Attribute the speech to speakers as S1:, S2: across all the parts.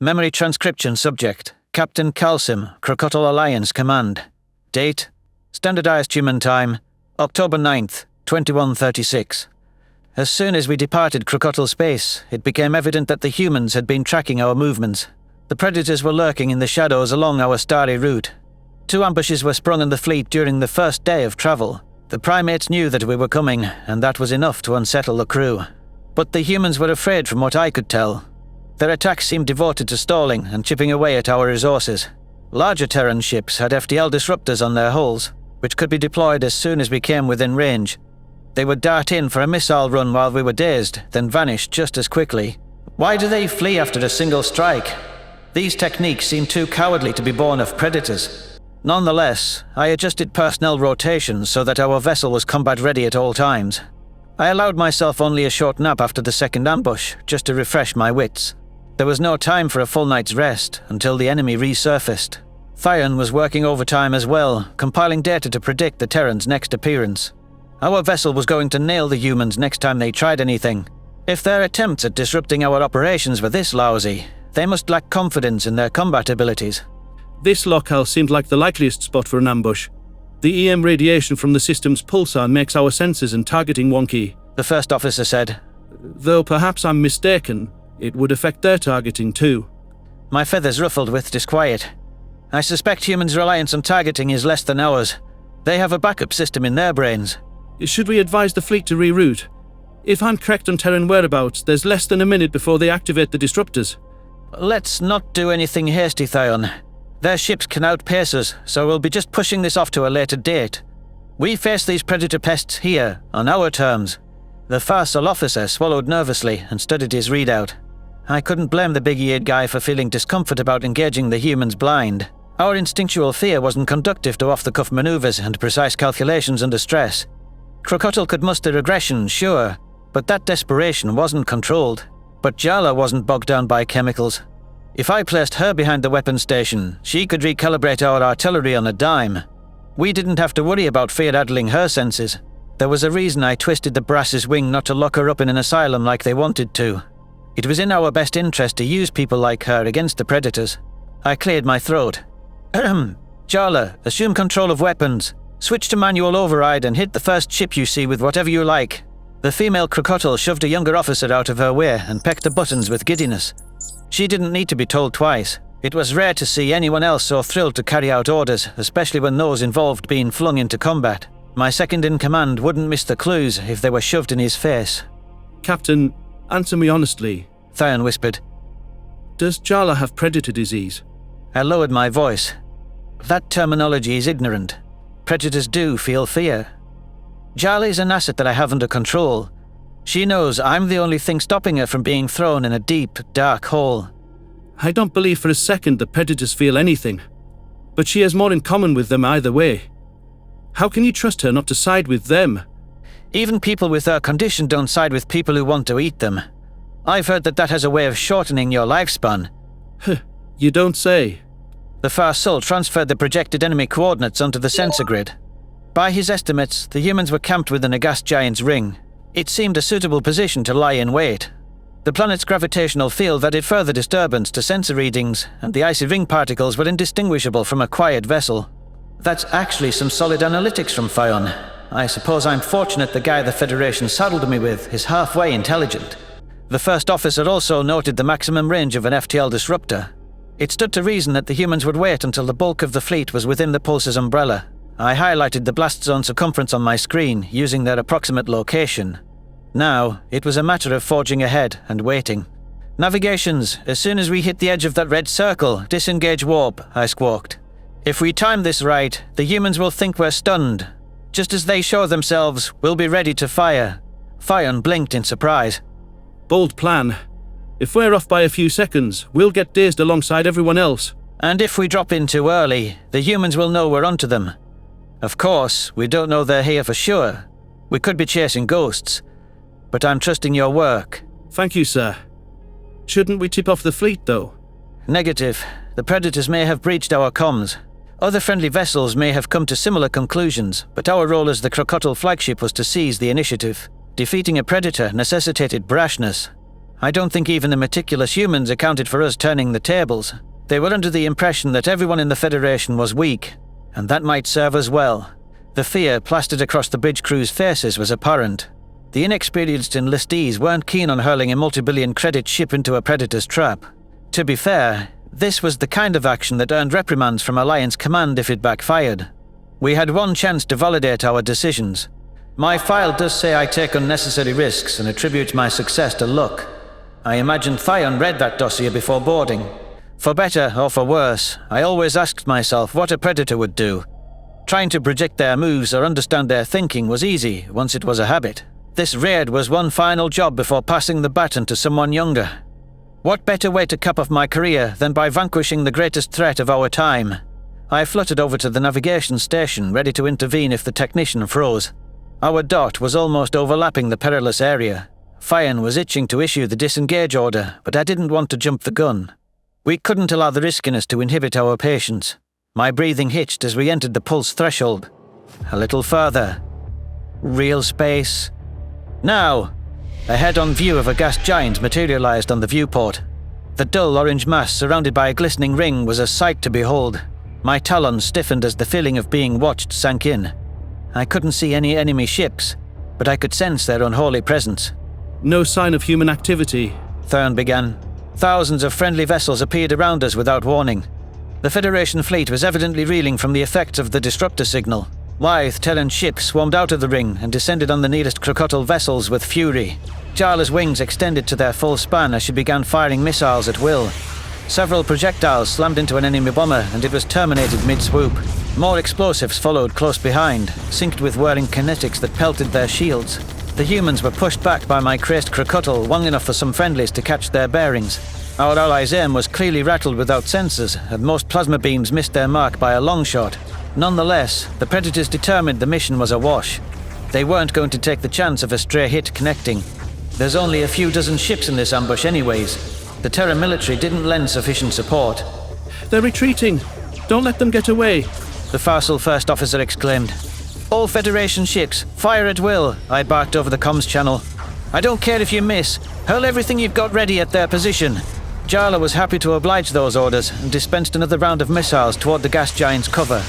S1: Memory transcription subject, Captain Calsim, Crocodile Alliance Command. Date, Standardized Human Time, October 9th, 2136. As soon as we departed Crocodile space, it became evident that the humans had been tracking our movements. The predators were lurking in the shadows along our starry route. 2 ambushes were sprung on the fleet during the first day of travel. The primates knew that we were coming, and that was enough to unsettle the crew. But the humans were afraid from what I could tell. Their attacks seemed devoted to stalling and chipping away at our resources. Larger Terran ships had FTL disruptors on their hulls, which could be deployed as soon as we came within range. They would dart in for a missile run while we were dazed, then vanish just as quickly. Why do they flee after a single strike? These techniques seem too cowardly to be born of predators. Nonetheless, I adjusted personnel rotations so that our vessel was combat ready at all times. I allowed myself only a short nap after the second ambush, just to refresh my wits. There was no time for a full night's rest until the enemy resurfaced. Thion was working overtime as well, compiling data to predict the Terrans' next appearance. Our vessel was going to nail the humans next time they tried anything. If their attempts at disrupting our operations were this lousy, they must lack confidence in their combat abilities.
S2: This locale seemed like the likeliest spot for an ambush. The EM radiation from the system's pulsar makes our sensors and targeting wonky,
S1: the first officer said.
S2: Though perhaps I'm mistaken, it would affect their targeting too.
S1: My feathers ruffled with disquiet. I suspect humans' reliance on targeting is less than ours. They have a backup system in their brains.
S2: Should we advise the fleet to reroute? If I'm correct on Terran whereabouts, there's less than a minute before they activate the disruptors.
S1: Let's not do anything hasty, Thion. Their ships can outpace us, so we'll be just pushing this off to a later date. We face these predator pests here, on our terms. The Farsal officer swallowed nervously and studied his readout. I couldn't blame the big-eared guy for feeling discomfort about engaging the humans blind. Our instinctual fear wasn't conducive to off-the-cuff maneuvers and precise calculations under stress. Crocodile could muster aggression, sure, but that desperation wasn't controlled. But Jala wasn't bogged down by chemicals. If I placed her behind the weapons station, she could recalibrate our artillery on a dime. We didn't have to worry about fear-addling her senses. There was a reason I twisted the brass's wing not to lock her up in an asylum like they wanted to. It was in our best interest to use people like her against the predators. I cleared my throat. Jala, assume control of weapons. Switch to manual override and hit the first ship you see with whatever you like. The female crocodile shoved a younger officer out of her way and pecked the buttons with giddiness. She didn't need to be told twice. It was rare to see anyone else so thrilled to carry out orders, especially when those involved being flung into combat. My second-in-command wouldn't miss the clues if they were shoved in his face.
S2: Captain, answer me honestly,
S1: Thion whispered.
S2: Does Jala have predator disease?
S1: I lowered my voice. That terminology is ignorant. Predators do feel fear. Jala is an asset that I have under control. She knows I'm the only thing stopping her from being thrown in a deep, dark hole.
S2: I don't believe for a second the predators feel anything, but she has more in common with them either way. How can you trust her not to side with them?
S1: Even people with her condition don't side with people who want to eat them. I've heard that has a way of shortening your lifespan.
S2: You don't say.
S1: The Farsal transferred the projected enemy coordinates onto the sensor grid. By his estimates, the humans were camped within a gas giant's ring. It seemed a suitable position to lie in wait. The planet's gravitational field added further disturbance to sensor readings, and the icy ring particles were indistinguishable from a quiet vessel. That's actually some solid analytics from Thion. I suppose I'm fortunate the guy the Federation saddled me with is halfway intelligent. The first officer also noted the maximum range of an FTL disruptor. It stood to reason that the humans would wait until the bulk of the fleet was within the pulse's umbrella. I highlighted the blast zone circumference on my screen, using their approximate location. Now, it was a matter of forging ahead and waiting. Navigations, as soon as we hit the edge of that red circle, disengage warp, I squawked. If we time this right, the humans will think we're stunned. Just as they show themselves, we'll be ready to fire. Thion blinked in surprise.
S2: Bold plan. If we're off by a few seconds, we'll get dazed alongside everyone else.
S1: And if we drop in too early, the humans will know we're onto them. Of course, we don't know they're here for sure. We could be chasing ghosts. But I'm trusting your work.
S2: Thank you, sir. Shouldn't we tip off the fleet, though?
S1: Negative. The predators may have breached our comms. Other friendly vessels may have come to similar conclusions, but our role as the Crocodile flagship was to seize the initiative. Defeating a predator necessitated brashness. I don't think even the meticulous humans accounted for us turning the tables. They were under the impression that everyone in the Federation was weak, and that might serve us well. The fear plastered across the bridge crew's faces was apparent. The inexperienced enlistees weren't keen on hurling a multi-billion credit ship into a predator's trap. To be fair, this was the kind of action that earned reprimands from Alliance Command if it backfired. We had one chance to validate our decisions. My file does say I take unnecessary risks and attribute my success to luck. I imagine Thion read that dossier before boarding. For better or for worse, I always asked myself what a predator would do. Trying to predict their moves or understand their thinking was easy once it was a habit. This raid was one final job before passing the baton to someone younger. What better way to cap off my career than by vanquishing the greatest threat of our time? I fluttered over to the navigation station, ready to intervene if the technician froze. Our dot was almost overlapping the perilous area. Thion was itching to issue the disengage order, but I didn't want to jump the gun. We couldn't allow the riskiness to inhibit our patience. My breathing hitched as we entered the pulse threshold. A little further. Real space. Now! A head-on view of a gas giant materialized on the viewport. The dull orange mass surrounded by a glistening ring was a sight to behold. My talons stiffened as the feeling of being watched sank in. I couldn't see any enemy ships, but I could sense their unholy presence.
S2: No sign of human activity,
S1: Thorne began. Thousands of friendly vessels appeared around us without warning. The Federation fleet was evidently reeling from the effects of the disruptor signal. Lithe Terran ships swarmed out of the ring and descended on the nearest Crocodile vessels with fury. Jarla's wings extended to their full span as she began firing missiles at will. Several projectiles slammed into an enemy bomber and it was terminated mid-swoop. More explosives followed close behind, synced with whirling kinetics that pelted their shields. The humans were pushed back by my crazed Crocodile long enough for some friendlies to catch their bearings. Our allies' aim was clearly rattled without sensors, and most plasma beams missed their mark by a long shot. Nonetheless, the Predators determined the mission was a wash. They weren't going to take the chance of a stray hit connecting. There's only a few dozen ships in this ambush anyways. The Terra military didn't lend sufficient support.
S2: They're retreating. Don't let them get away,
S1: The Farcel First Officer exclaimed. All Federation ships, fire at will, I barked over the comms channel. I don't care if you miss. Hurl everything you've got ready at their position. Jarla was happy to oblige those orders and dispensed another round of missiles toward the gas giant's cover.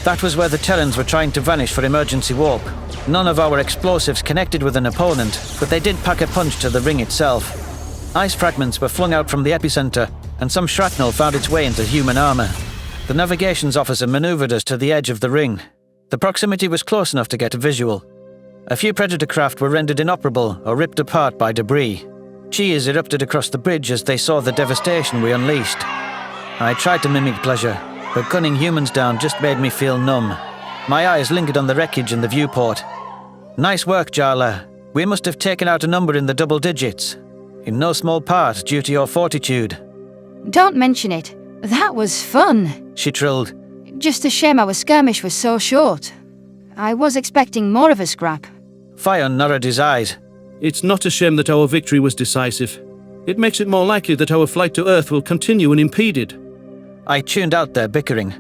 S1: That was where the Terrans were trying to vanish for emergency warp. None of our explosives connected with an opponent, but they did pack a punch to the ring itself. Ice fragments were flung out from the epicenter, and some shrapnel found its way into human armor. The navigations officer maneuvered us to the edge of the ring. The proximity was close enough to get a visual. A few Predator craft were rendered inoperable or ripped apart by debris. Cheers erupted across the bridge as they saw the devastation we unleashed. I tried to mimic pleasure, but gunning humans down just made me feel numb. My eyes lingered on the wreckage in the viewport. Nice work, Jarla. We must have taken out a number in the double digits. In no small part due to your fortitude.
S3: Don't mention it. That was fun,
S1: She trilled.
S3: Just a shame our skirmish was so short. I was expecting more of a scrap.
S1: Thion narrowed his eyes.
S2: It's not a shame that our victory was decisive. It makes it more likely that our flight to Earth will continue unimpeded.
S1: I tuned out their bickering.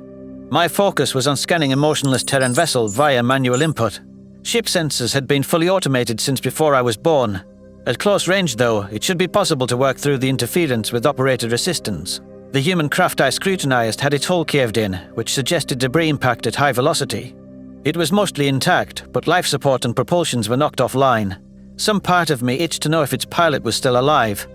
S1: My focus was on scanning a motionless Terran vessel via manual input. Ship sensors had been fully automated since before I was born. At close range, though, it should be possible to work through the interference with operator assistance. The human craft I scrutinized had its hull caved in, which suggested debris impact at high velocity. It was mostly intact, but life support and propulsions were knocked offline. Some part of me itched to know if its pilot was still alive.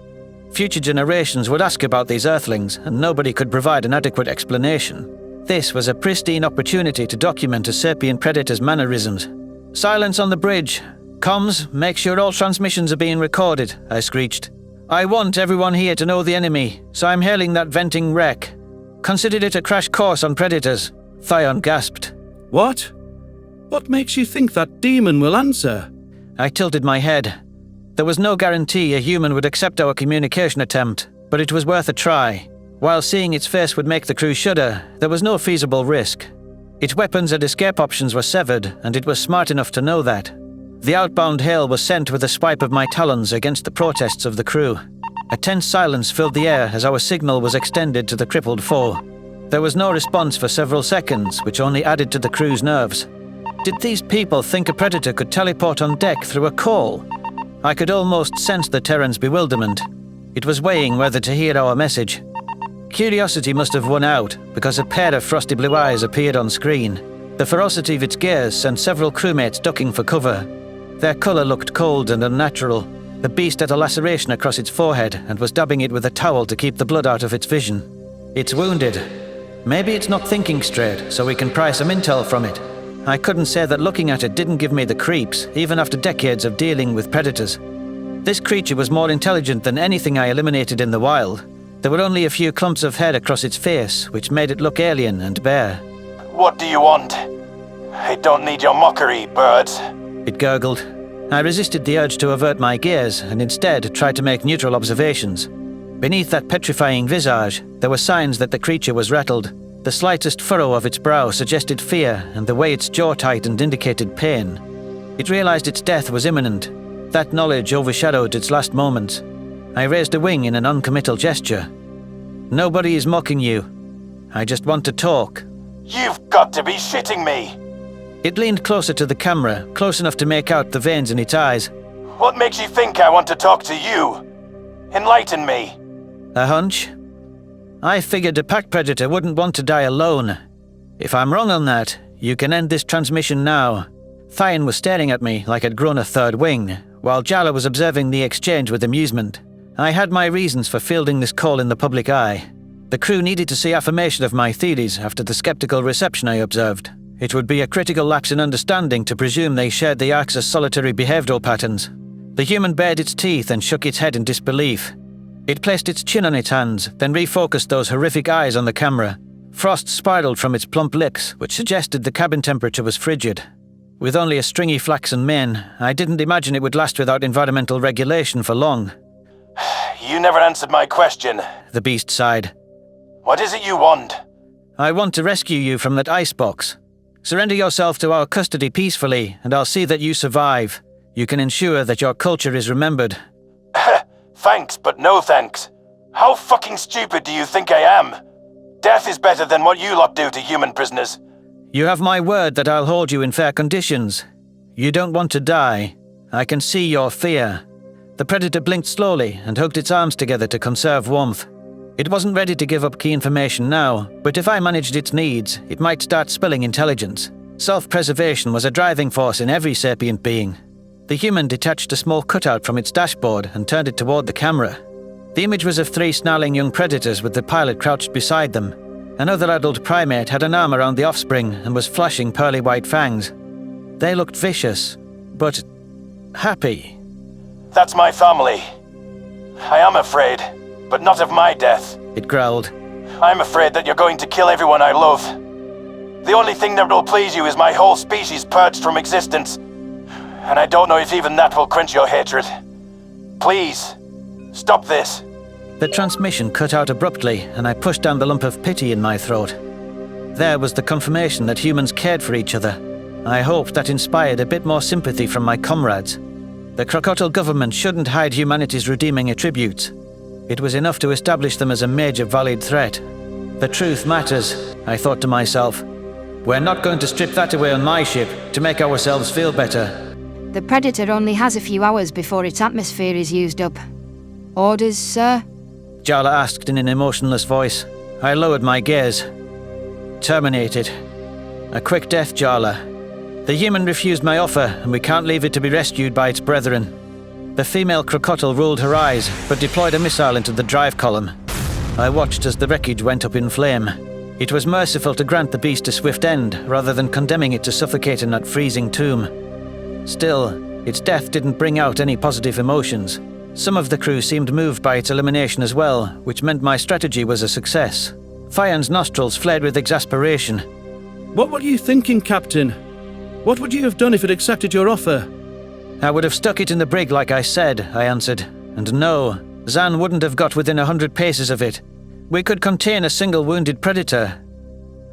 S1: Future generations would ask about these Earthlings, and nobody could provide an adequate explanation. This was a pristine opportunity to document a sapient predator's mannerisms. Silence on the bridge. Comms, make sure all transmissions are being recorded, I screeched. I want everyone here to know the enemy, so I'm hailing that venting wreck. Considered it a crash course on predators, Thion gasped.
S2: What? What makes you think that demon will answer?
S1: I tilted my head. There was no guarantee a human would accept our communication attempt, but it was worth a try. While seeing its face would make the crew shudder, there was no feasible risk. Its weapons and escape options were severed, and it was smart enough to know that. The outbound hail was sent with a swipe of my talons against the protests of the crew. A tense silence filled the air as our signal was extended to the crippled foe. There was no response for several seconds, which only added to the crew's nerves. Did these people think a predator could teleport on deck through a call? I could almost sense the Terran's bewilderment. It was weighing whether to hear our message. Curiosity must have won out, because a pair of frosty blue eyes appeared on screen. The ferocity of its gaze sent several crewmates ducking for cover. Their colour looked cold and unnatural. The beast had a laceration across its forehead and was dabbing it with a towel to keep the blood out of its vision. It's wounded. Maybe it's not thinking straight, so we can pry some intel from it. I couldn't say that looking at it didn't give me the creeps, even after decades of dealing with predators. This creature was more intelligent than anything I eliminated in the wild. There were only a few clumps of hair across its face, which made it look alien and bare.
S4: What do you want? I don't need your mockery, birds.
S1: It gurgled. I resisted the urge to avert my gaze and instead tried to make neutral observations. Beneath that petrifying visage, there were signs that the creature was rattled. The slightest furrow of its brow suggested fear, and the way its jaw tightened indicated pain. It realized its death was imminent. That knowledge overshadowed its last moments. I raised a wing in an uncommittal gesture. Nobody is mocking you. I just want to talk.
S4: You've got to be shitting me!
S1: It leaned closer to the camera, close enough to make out the veins in its eyes.
S4: What makes you think I want to talk to you? Enlighten me.
S1: A hunch? I figured a pack predator wouldn't want to die alone. If I'm wrong on that, you can end this transmission now. Thien was staring at me like I'd grown a third wing, while Jala was observing the exchange with amusement. I had my reasons for fielding this call in the public eye. The crew needed to see affirmation of my theories after the skeptical reception I observed. It would be a critical lapse in understanding to presume they shared the Axis solitary behavioral patterns. The human bared its teeth and shook its head in disbelief. It placed its chin on its hands, then refocused those horrific eyes on the camera. Frost spiraled from its plump lips, which suggested the cabin temperature was frigid. With only a stringy flaxen mane, I didn't imagine it would last without environmental regulation for long.
S4: You never answered my question.
S1: The beast sighed.
S4: What is it you want?
S1: I want to rescue you from that icebox. Surrender yourself to our custody peacefully, and I'll see that you survive. You can ensure that your culture is remembered.
S4: Thanks, but no thanks. How fucking stupid do you think I am? Death is better than what you lot do to human prisoners.
S1: You have my word that I'll hold you in fair conditions. You don't want to die. I can see your fear. The predator blinked slowly and hugged its arms together to conserve warmth. It wasn't ready to give up key information now, but if I managed its needs, it might start spilling intelligence. Self-preservation was a driving force in every sapient being. The human detached a small cutout from its dashboard and turned it toward the camera. The image was of 3 snarling young predators with the pilot crouched beside them. Another adult primate had an arm around the offspring and was flashing pearly white fangs. They looked vicious, but happy.
S4: That's my family. I am afraid, but not of my death.
S1: It growled.
S4: I'm afraid that you're going to kill everyone I love. The only thing that will please you is my whole species purged from existence. And I don't know if even that will quench your hatred. Please, stop this.
S1: The transmission cut out abruptly, and I pushed down the lump of pity in my throat. There was the confirmation that humans cared for each other. I hoped that inspired a bit more sympathy from my comrades. The Crocodile government shouldn't hide humanity's redeeming attributes. It was enough to establish them as a major valid threat. The truth matters, I thought to myself. We're not going to strip that away on my ship to make ourselves feel better.
S3: The Predator only has a few hours before its atmosphere is used up. Orders, sir?
S1: Jala asked in an emotionless voice. I lowered my gaze. Terminate it. A quick death, Jala. The human refused my offer, and we can't leave it to be rescued by its brethren. The female crocodile rolled her eyes, but deployed a missile into the drive column. I watched as the wreckage went up in flame. It was merciful to grant the beast a swift end, rather than condemning it to suffocate in that freezing tomb. Still, its death didn't bring out any positive emotions. Some of the crew seemed moved by its elimination as well, which meant my strategy was a success. Thien's nostrils flared with exasperation.
S2: What were you thinking, Captain? What would you have done if it accepted your offer?
S1: I would have stuck it in the brig like I said, I answered. And no, Zan wouldn't have got within 100 paces of it. We could contain a single wounded predator.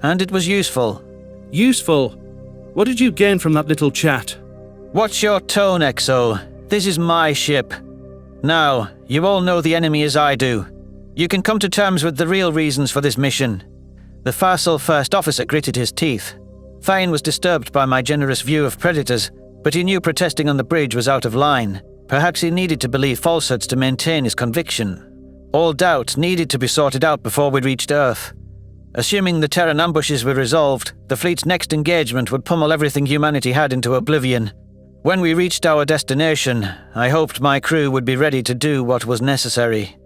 S1: And it was useful.
S2: Useful? What did you gain from that little chat?
S1: Watch your tone, XO. This is my ship. Now, you all know the enemy as I do. You can come to terms with the real reasons for this mission. The facile first officer gritted his teeth. Thien was disturbed by my generous view of predators, but he knew protesting on the bridge was out of line. Perhaps he needed to believe falsehoods to maintain his conviction. All doubt needed to be sorted out before we reached Earth. Assuming the Terran ambushes were resolved, the fleet's next engagement would pummel everything humanity had into oblivion. When we reached our destination, I hoped my crew would be ready to do what was necessary.